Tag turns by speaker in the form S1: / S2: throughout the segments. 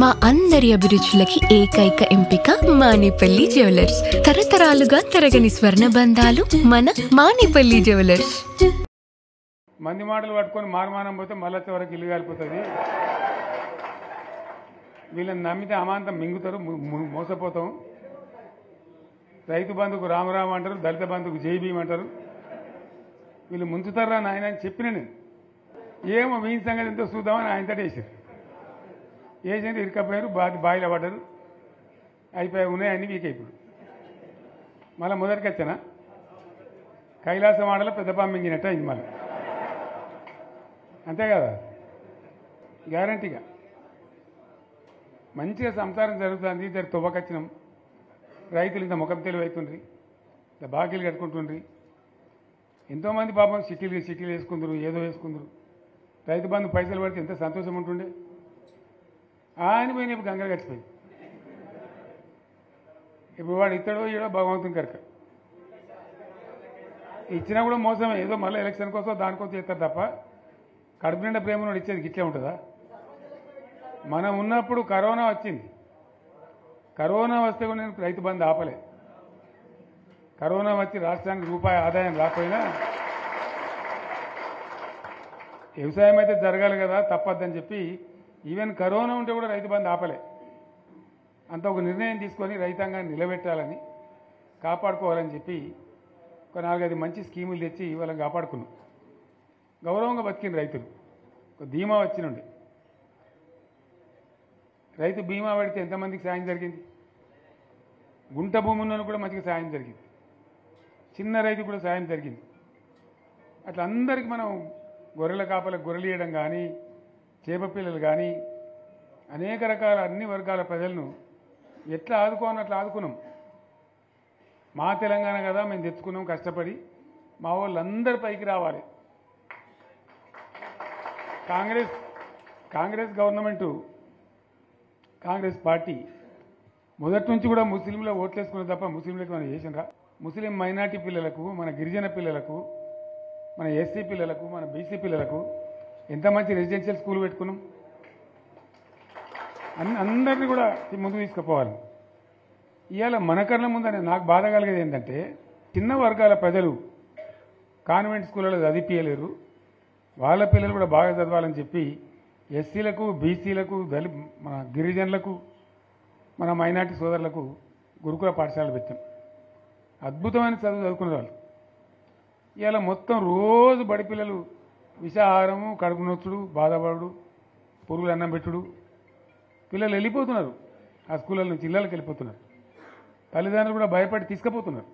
S1: మా అందరి అభిరుచులకి ఏకైక ఎంపిక మానేపల్లి జ్యువెలర్స్. తరతరాలుగా తరగని స్వర్ణ బంధాలు మన మానేపల్లి జ్యువెలర్స్.
S2: మంది మాటలు పట్టుకొని మారుమానం పోతే మళ్ళీ వరకు ఇల్లు కాలిపోతుంది. వీళ్ళని నమ్మితే అమాంతం మింగుతారు, మోసపోతాం. రైతు బంధుకు రామరామ అంటారు, దళిత బంధుకు జై భీమ్ అంటారు. వీళ్ళు ముంచుతారా నాయన అని చెప్పిన నేను. ఏమో వీని సంగతి ఎంతో చూద్దామని ఆయనతో వేసారు. వేసింది ఇరుకపోయారు, బాయిలో పడ్డారు, అయిపోయి ఉన్నాయన్నీ వీక్ అయిపోయి మళ్ళీ మొదటికి వచ్చానా కైలాసం ఆడలో పెద్ద పంపించినట్టు అయింది మళ్ళీ. అంతే కదా, గ్యారంటీగా మంచిగా సంసారం జరుగుతుంది. ఇద్దరు తువ్వకొచ్చినాం. రైతులు ఇంత ముఖం తెలివి అవుతుండ్రి, ఇంత బాకీలు కట్టుకుంటుండ్రి. ఎంతోమంది పాపం సిటీలు వేసుకుందరు, ఏదో వేసుకుందరు. రైతు బంధు పైసలు పడితే ఎంత సంతోషం ఉంటుండే. ఆయన పోయిన ఇప్పుడు గంగలు గడిచిపోయింది. ఇప్పుడు వాడు ఇత్తడో ఈడో భగవంతుని కనుక ఇచ్చినా కూడా మోసమే. ఏదో మళ్ళీ ఎలక్షన్ కోసం దానికోసం చేస్తారు తప్ప కడుపు నిండా ప్రేమను ఇచ్చేది గిట్లే ఉంటుందా? మనం ఉన్నప్పుడు కరోనా వచ్చింది. కరోనా వస్తే కూడా నేను రైతు బంధు ఆపలే. కరోనా వచ్చి రాష్ట్రానికి రూపాయి ఆదాయం రాకపోయినా వ్యవసాయం అయితే జరగాలి కదా, తప్పద్దని చెప్పి ఈవెన్ కరోనా ఉంటే కూడా రైతు బంధు ఆపలే. అంత ఒక నిర్ణయం తీసుకొని రైతాంగాన్ని నిలబెట్టాలని, కాపాడుకోవాలని చెప్పి ఒక 4-5 మంచి స్కీములు తెచ్చి వాళ్ళని కాపాడుకున్నాం. గౌరవంగా బతికిన రైతులు ఒక ధీమా వచ్చినుండి. రైతు బీమా పడితే ఎంతమందికి సాయం జరిగింది? గుంట భూమి ఉన్న కూడా మంచిగా సాయం జరిగింది. చిన్న రైతు కూడా సాయం జరిగింది. అట్లా అందరికీ మనం గొర్రెల కాపలకు గొర్రెలు ఇవ్వడం కానీ, చేప పిల్లలు కానీ, అనేక రకాల అన్ని వర్గాల ప్రజలను ఎట్లా ఆదుకోని అట్లా ఆదుకున్నాం. మా తెలంగాణ కదా, మేము తెచ్చుకున్నాం కష్టపడి. మా వాళ్ళందరి పైకి రావాలి. కాంగ్రెస్ గవర్నమెంటు, కాంగ్రెస్ పార్టీ మొదటి నుంచి కూడా ముస్లింల ఓట్లేసుకునే తప్ప ముస్లింలకు మనం చేసినరా? ముస్లిం మైనార్టీ పిల్లలకు, మన గిరిజన పిల్లలకు, మన ఎస్సీ పిల్లలకు, మన బీసీ పిల్లలకు ఎంత మంచి రెసిడెన్షియల్ స్కూల్ పెట్టుకున్నాం. అందరినీ కూడా ముందుకు తీసుకుపోవాలి. ఇవాళ మన కళ్ళ ముందని నాకు బాధ కలిగేది ఏంటంటే, చిన్న వర్గాల ప్రజలు కాన్వెంట్ స్కూళ్ళలో చదివించలేరు. వాళ్ళ పిల్లలు కూడా బాగా చదవాలని చెప్పి ఎస్సీలకు, బీసీలకు, మన గిరిజనులకు, మన మైనార్టీ సోదరులకు గురుకుల పాఠశాలలు పెట్టాం. అద్భుతమైన చదువుకునే వాళ్ళు. ఇవాళ మొత్తం రోజు బడి పిల్లలు విషాహారము, కడుపు నొచ్చుడు, బాధపడు, పురుగులు అన్నం పెట్టుడు. పిల్లలు వెళ్ళిపోతున్నారు ఆ స్కూళ్ళ నుంచి, ఇళ్ళకి వెళ్ళిపోతున్నారు. తల్లిదండ్రులు కూడా భయపడి తీసుకుపోతున్నారు.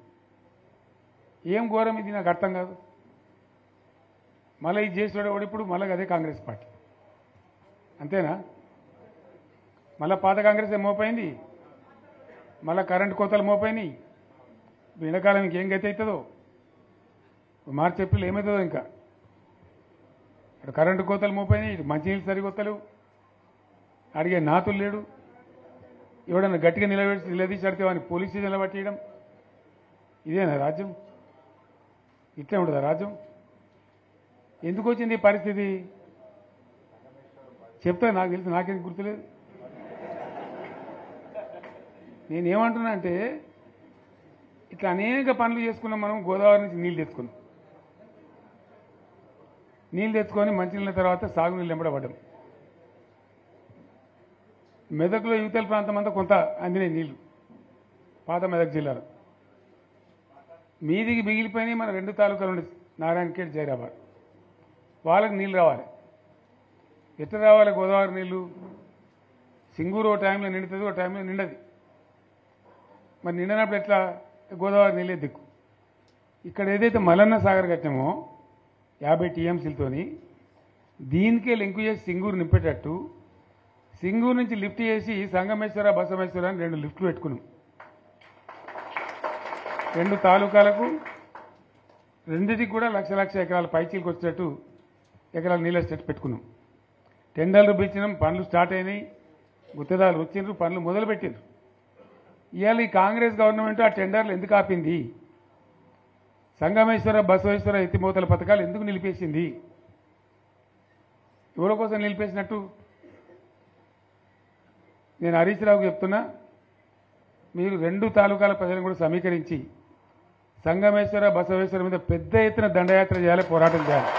S2: ఏం ఘోరం ఇది, నాకు అర్థం కాదు. మళ్ళీ ఇది చేసేవాడు ఇప్పుడు మళ్ళీ అదే కాంగ్రెస్ పార్టీ. అంతేనా? మళ్ళీ పాత కాంగ్రెస్ మోపోయింది, మళ్ళీ కరెంటు కోతలు మోపోయినాయి. ఎండాకాలం ఇంకేం గతి అవుతుందో, మార్చి ఏప్రిల్ ఏమవుతుందో. ఇంకా ఇక్కడ కరెంటు కోతలు మోపోయినాయి, ఇటు మంచినీళ్ళు సరికొత్తలేవు, అడిగే నాతులు లేడు. ఎవడన్నా గట్టిగా నిలదీసి అడితే వాడిని పోలీస్ స్టేషన్లో పట్టేయడం. ఇదేనా రాజ్యం? ఇట్లే ఉంటుందా రాజ్యం? ఎందుకు వచ్చింది ఈ పరిస్థితి చెప్తా. నాకు తెలుసు, నాకేం గుర్తులేదు. నేనేమంటున్నా అంటే, ఇట్లా అనేక పనులు చేసుకున్నాం మనం. గోదావరి నుంచి నీళ్ళు తెచ్చుకున్నాం. నీళ్ళు తెచ్చుకొని మంచినీళ్ళ తర్వాత సాగునీళ్ళు వెంబడబడ్డాం. మెదక్లో యువతల ప్రాంతం అంతా కొంత అందినాయి నీళ్లు, పాత మెదక్ జిల్లాలో. మీదికి మిగిలిపోయినాయి మన 2 తాలూకాలు ఉండే, నారాయణఖేడ్, జైరాబాద్. వాళ్ళకి నీళ్ళు రావాలి. ఎట్లా రావాలి గోదావరి నీళ్లు? సింగూరు ఓ టైంలో నిండుతుంది, ఓ టైంలో నిండది. మరి నిండినప్పుడు ఎట్లా? గోదావరి నీళ్ళే దిక్కు. ఇక్కడ ఏదైతే మల్లన్న సాగర్ కట్టామో 50 టీఎంసీలతోని, దీనికే లింకు చేసి సింగూరు నింపేటట్టు సింగూరు నుంచి లిఫ్ట్ చేసి సంగమేశ్వర, బసమేశ్వర అని 2 లిఫ్ట్లు పెట్టుకున్నాం. 2 తాలూకాలకు, రెండింటికి కూడా లక్ష ఎకరాల పైచీలకు వచ్చేటట్టు ఎకరాల నీళ్ళ స్టెట్ పెట్టుకున్నాం. టెండర్లు పిలిచినాం, పనులు స్టార్ట్ అయినాయి, గుత్తేదారులు వచ్చిండ్రు, పనులు మొదలుపెట్టిండ్రు. ఇవాళ ఈ కాంగ్రెస్ గవర్నమెంట్ ఆ టెండర్లు ఎందుకు ఆపింది? సంగమేశ్వర, బసవేశ్వర ఎత్తిపోతల పథకాలు ఎందుకు నిలిపేసింది? ఎవరి కోసం నిలిపేసినట్టు? నేను హరీష్ రావుకి చెప్తున్నా, మీరు 2 తాలూకాల ప్రజలను కూడా సమీకరించి సంగమేశ్వర బసవేశ్వర మీద పెద్ద ఎత్తున దండయాత్ర చేయాలి, పోరాటం చేయాలి.